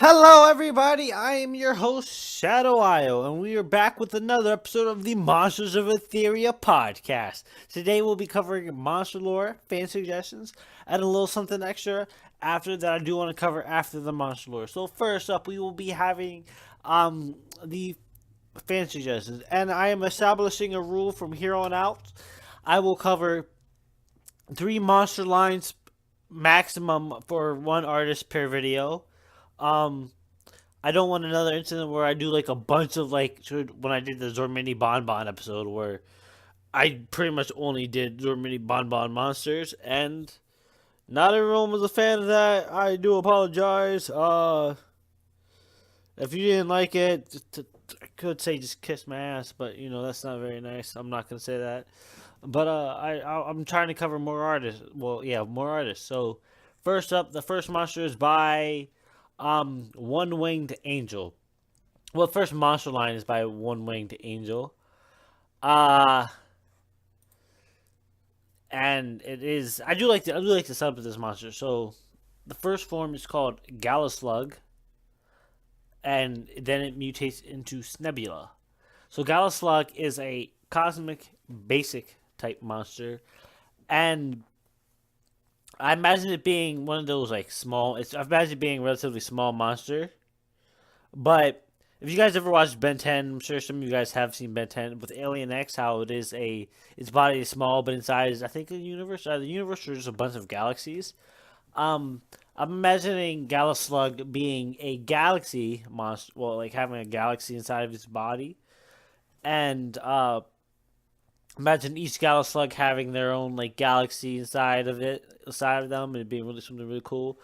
Hello, everybody. I am your host, Shadowile, and we are back with another episode of the Monsters of Etheria podcast. Today, we'll be covering monster lore, fan suggestions, and a little something extra after that I do want to cover after the monster lore. So, first up, we will be having the fan suggestions, and I am establishing a rule from here on out. I will cover 3 monster lines maximum for one artist per video. Um, I don't want another incident where I do like a bunch of when I did the Zormini Bonbon episode where I pretty much only did Zormini Bonbon monsters and not everyone was a fan of that. I do apologize. If you didn't like it, I could say just kiss my ass, but that's not very nice. I'm not gonna say that. But I'm trying to cover more artists. Well, yeah, more artists. So first up, the first monster is by One Winged Angel. Well, first monster line is by One Winged Angel. Uh and it is I do like the sub of this monster. So the first form is called Galaslug, and then it mutates into Snebula. So Galaslug is a cosmic basic type monster, and I imagine it being one of those like small. I imagine it being a relatively small monster. But if you guys ever watched Ben 10, I'm sure some of you guys have seen Ben 10 with Alien X. How its body is small, but inside is I think a universe. The universe is just a bunch of galaxies. Um, I'm imagining Galaslug being a galaxy monster. Well, like having a galaxy inside of its body, and imagine each Galaslug having their own like galaxy inside of them, and it being really something really cool.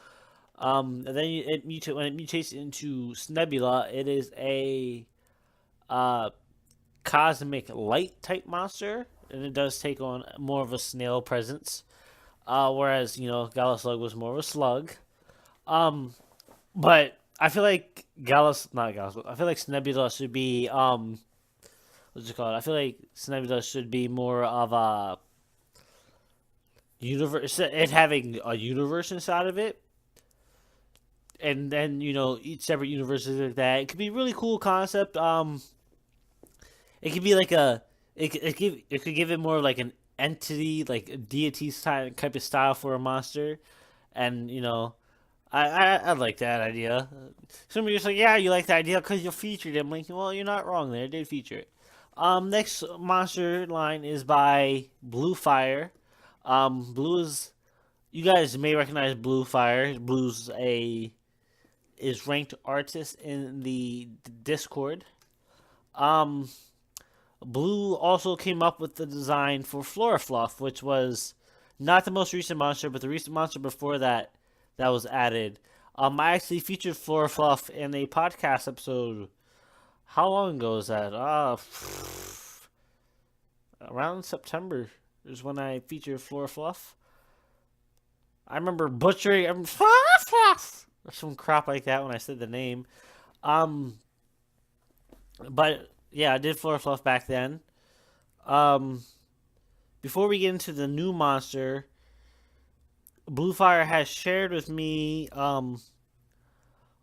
And then when it mutates into Snebula, it is a uh, cosmic light type monster, and it does take on more of a snail presence. Whereas Galaslug was more of a slug. Um, but I feel like not Gallus. I feel like Snebula should be what's it called? I feel like Snebula should be more of a universe. It having a universe inside of it, and then each separate universes like that. It could be a really cool concept. It could be like it could give it more like an entity, like a deity type of style for a monster, and I like that idea. Some of you are just like, yeah, you like the idea because you featured it. I'm like, well, you're not wrong there. I did feature it. Next monster line is by Blue Fire. Blue is you guys may recognize Blue Fire. Blue's a is ranked artist in the Discord. Um, Blue also came up with the design for Florafluff, which was not the most recent monster, but the recent monster before that was added. I actually featured Florafluff in a podcast episode. How long ago was that? Around September is when I featured Florafluff. I remember butchering Florafluff or some crap like that when I said the name. Um, but yeah, I did Florafluff back then. Um, Before we get into the new monster, Bluefire has shared with me a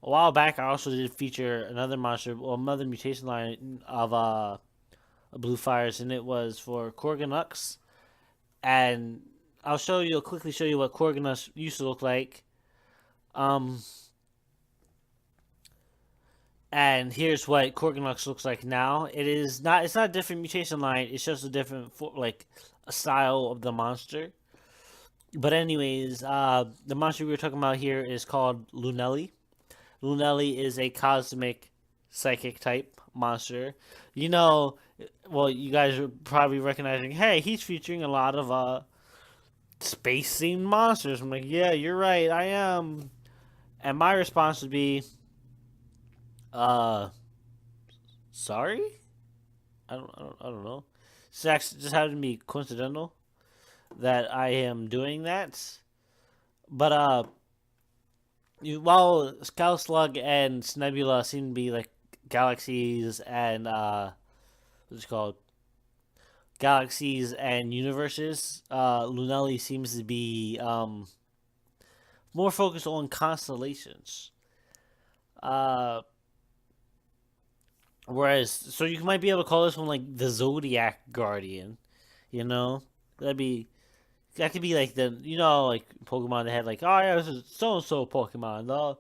while back. I also did feature another monster, well, another mutation line of Bluefires, and it was for Korganux. And I'll quickly show you what Korganux used to look like. Um, and here's what Korganux looks like now. It's not a different mutation line. It's just a different a style of the monster. But anyways, the monster we were talking about here is called Lunelli. Lunelli is a cosmic psychic type monster. Well, you guys are probably recognizing, hey, he's featuring a lot of space themed monsters. I'm like, yeah, you're right, I am. And my response would be, uh, sorry? I don't know. It's actually just happened to be coincidental that I am doing that. But while Slug and Snebula seem to be like galaxies and what's it called? Galaxies and universes, Lunelli seems to be more focused on constellations. Uh, Whereas, so you might be able to call this one like the Zodiac Guardian. You know, that'd be that could be like like Pokemon that had like, oh yeah, this is so and so Pokemon,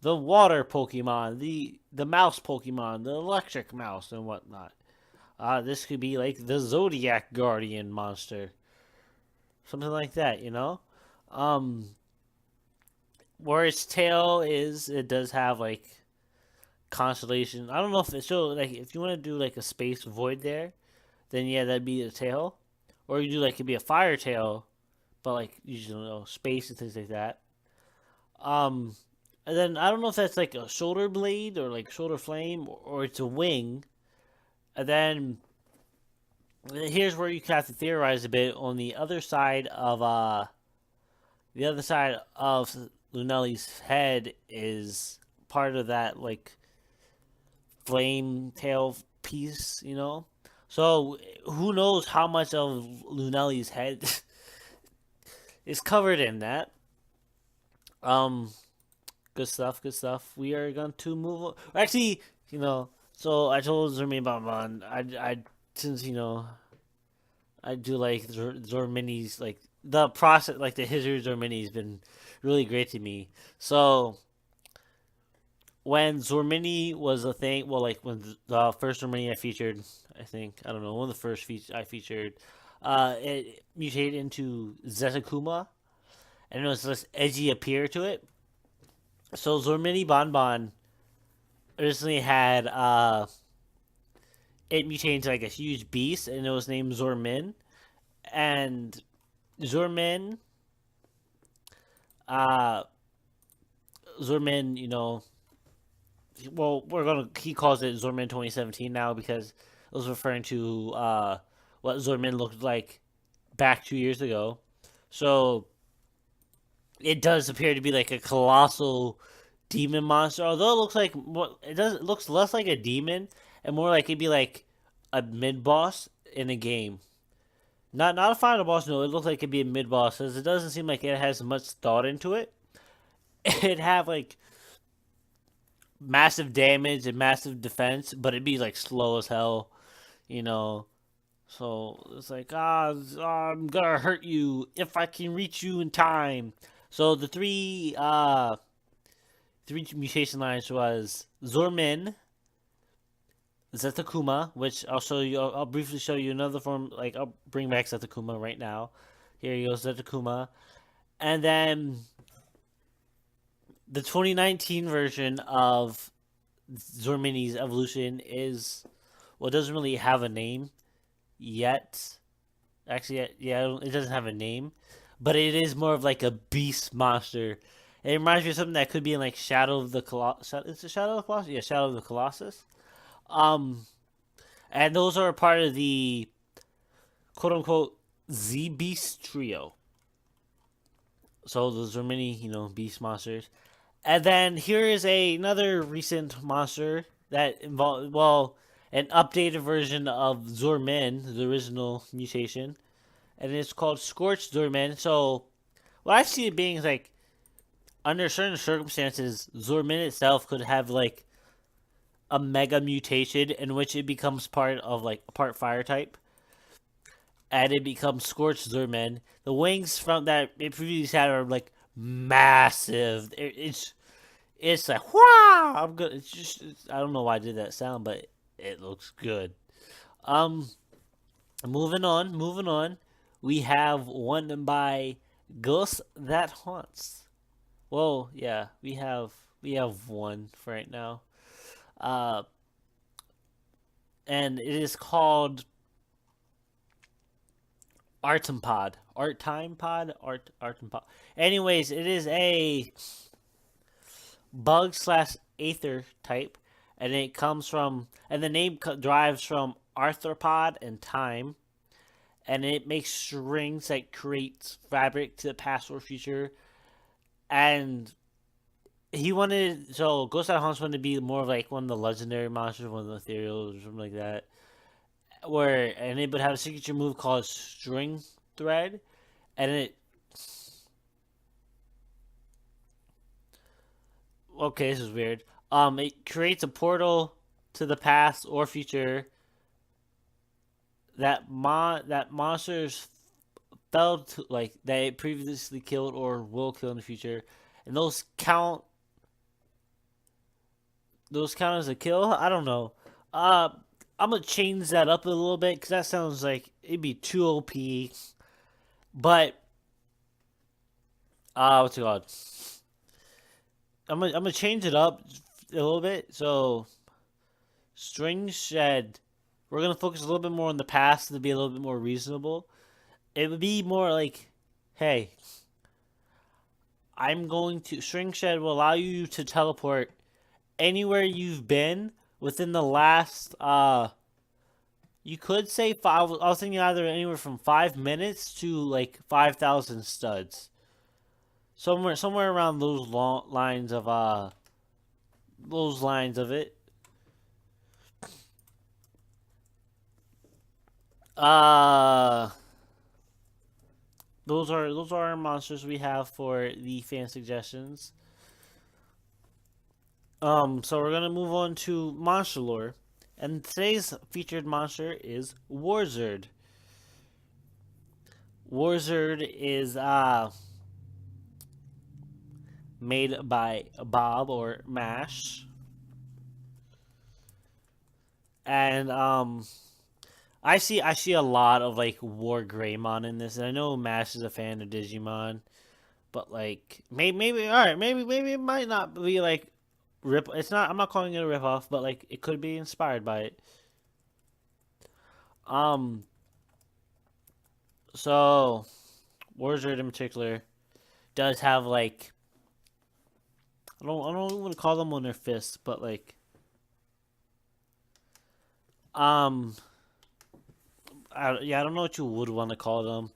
the water Pokemon, the mouse Pokemon, the electric mouse and whatnot. This could be like the Zodiac Guardian monster, something like that. Um, where its tail is, it does have like constellation. I don't know if it's so like if you want to do like a space void there, then yeah, that'd be a tail, or you do like it'd be a fire tail, but like you know space and things like that. Um, and then I don't know if that's like a shoulder blade or like shoulder flame or it's a wing. And then here's where you have to theorize a bit on the other side of Lunelli's head is part of that like flame tail piece. So who knows how much of Lunelli's head is covered in that. Um, Good stuff. Good stuff. We are going to move on. Actually, so I told Zermi about Mon. Since I do like Zormini's like the process, like the history of Zormini's been really great to me. So when Zormini was a thing, well, like when the first Zormini I featured, I think I don't know one of the first I featured, it mutated into Zetakuma, and it was this edgy appear to it. So Zormini Bonbon originally had it mutated into like a huge beast, and it was named Zormin. And Zormin, uh, Zormin, well, he calls it Zormin 2017 now because it was referring to what Zormin looked like back 2 years ago. So it does appear to be like a colossal demon monster. Although it looks like it looks less like a demon and more like it'd be like a mid boss in a game. Not a final boss. No, it looks like it'd be a mid boss. Because it doesn't seem like it has much thought into it. It'd have like massive damage and massive defense, but it'd be like slow as hell. You know. So it's like I'm gonna hurt you if I can reach you in time. So the three mutation lines was Zormin, Zetakuma, which I'll show you. I'll briefly show you another form. Like I'll bring back Zetakuma right now. Here you go, Zetakuma, and then the 2019 version of Zormini's evolution is well, it doesn't really have a name yet. Actually, yeah, it doesn't have a name, but it is more of like a beast monster. It reminds me of something that could be in like Shadow of the Colossus. Is it Shadow of the Colossus? Yeah, Shadow of the Colossus. Um, and those are part of the quote unquote Z Beast trio. So those are many, beast monsters. And then here is another recent monster that involved, well, an updated version of Zormin, the original mutation, and it's called Scorched Zormin. So what I see it being is like under certain circumstances, Zormin itself could have like a mega mutation in which it becomes part of like a part fire type, and it becomes Scorched Zerman. The wings from that it previously had are like massive. It's like wow. I'm good. I don't know why I did that sound, but it looks good. Um, moving on. We have one by Ghost That Haunts. Well, yeah, we have one for right now. Uh, and it is called Artempod. Art Time Pod? Artempod. Anyways, it is a bug slash aether type, and it comes from, and the name derives from arthropod and time, and it makes strings that create fabric to the past or future, and Ghost Out Hunts wanted to be more of like one of the legendary monsters, one of the ethereal or something like that, and it would have a signature move called String Thread, and it. Okay, this is weird. It creates a portal to the past or future that monsters failed to, like, that it previously killed or will kill in the future, and those count as a kill. I don't know. Uh, I'm gonna change that up a little bit because that sounds like it'd be too OP. But what's it called? I'm gonna change it up a little bit. So string shed, we're gonna focus a little bit more on the past to be a little bit more reasonable. It would be more like, hey, I'm going to string shed will allow you to teleport anywhere you've been within the last you could say five. I was thinking either anywhere from 5 minutes to like 5,000 studs. Somewhere around those long lines of it. Uh those are our monsters we have for the fan suggestions. So we're gonna move on to monster lore, and today's featured monster is Warzard. Warzard is made by Bob or Mash, and I see a lot of like War Greymon in this, and I know Mash is a fan of Digimon, but like maybe all right, maybe it might not be like rip. It's not. I'm not calling it a rip off, but like it could be inspired by it. Um, so Warzard in particular does have like I don't want to call them on their fists, but like um I don't know what you would want to call them,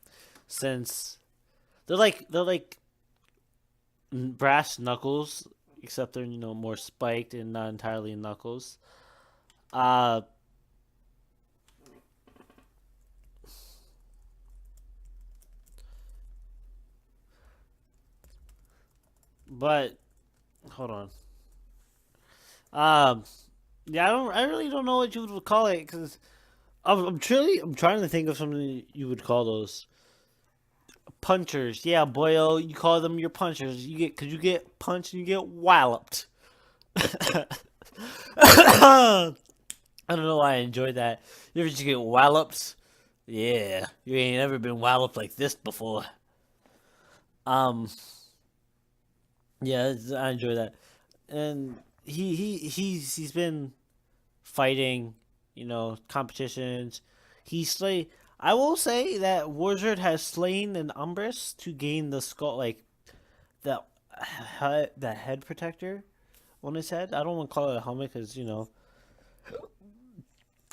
since they're like brass knuckles, except they're more spiked and not entirely knuckles. Uh, but hold on. Um, yeah, I really don't know what you would call it because I'm trying to think of something you would call those punchers. Yeah, boyo, you call them your punchers. Cause you get punched and you get walloped. I don't know why I enjoyed that. You ever just get walloped? Yeah, you ain't ever been walloped like this before. Um, yeah, I enjoy that. And he's been fighting, competitions. He's slay. I will say that Warzard has slain an Umbrus to gain the skull, like the the head protector on his head. I don't want to call it a helmet because it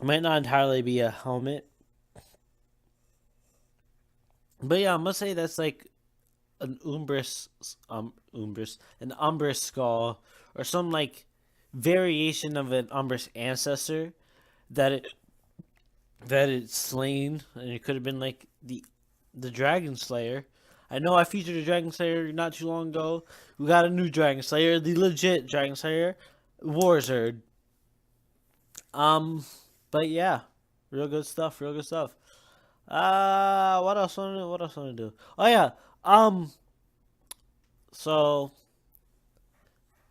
might not entirely be a helmet. But yeah, I must say that's like an an Umbrus skull, or some like variation of an Umbrus ancestor that it's slain, and it could have been like the Dragon Slayer. I know I featured a Dragon Slayer not too long ago. We got a new Dragon Slayer, the legit Dragon Slayer, Warzard. Um, but yeah, real good stuff. Real good stuff. What else? What else want to do? Oh yeah. Um, so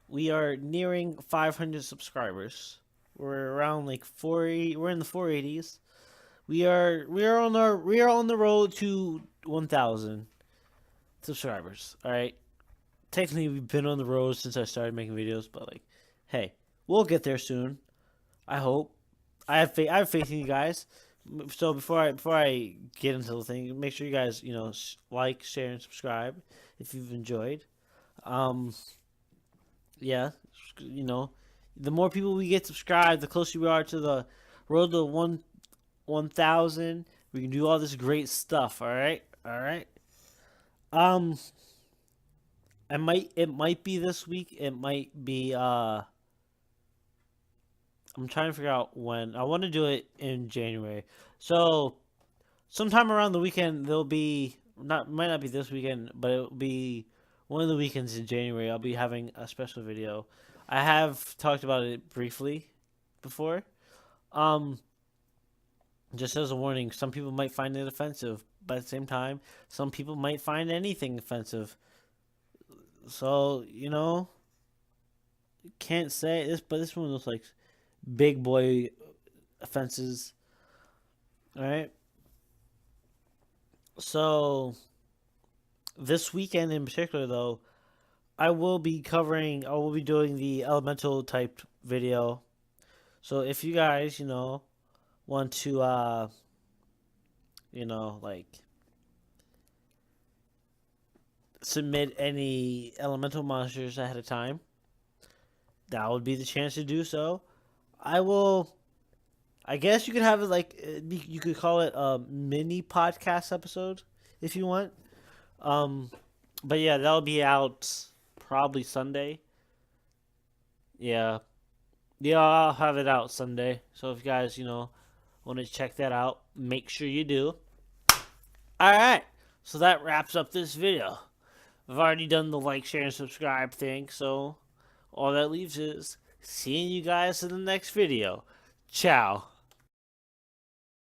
we are nearing 500 subscribers. We're around like 40. We're in the 480s. We are on the road to 1,000 subscribers. All right. Technically, we've been on the road since I started making videos, but like, hey, we'll get there soon. I hope. I have faith in you guys. So before I get into the thing, make sure you guys like, share, and subscribe if you've enjoyed. Um, yeah, the more people we get subscribed, the closer we are to the road to 1,000. We can do all this great stuff. All right, all right. Um, it might be this week. It might be I'm trying to figure out when. I want to do it in January. So sometime around the weekend there'll be, not might not be this weekend, but it'll be one of the weekends in January. I'll be having a special video. I have talked about it briefly before. Um, just as a warning, some people might find it offensive, but at the same time, some people might find anything offensive. So, can't say this, but this one looks like big boy offenses. All right. So, this weekend in particular, though, I will be doing the elemental type video. So, if you guys, want to, like submit any elemental monsters ahead of time, that would be the chance to do so. I will. I guess you could have it like you could call it a mini podcast episode if you want. Um, but yeah, that'll be out probably Sunday. Yeah, yeah, I'll have it out Sunday. So if you guys, want to check that out, make sure you do. All right, so that wraps up this video. I've already done the like, share, and subscribe thing, so all that leaves is seeing you guys in the next video. Ciao.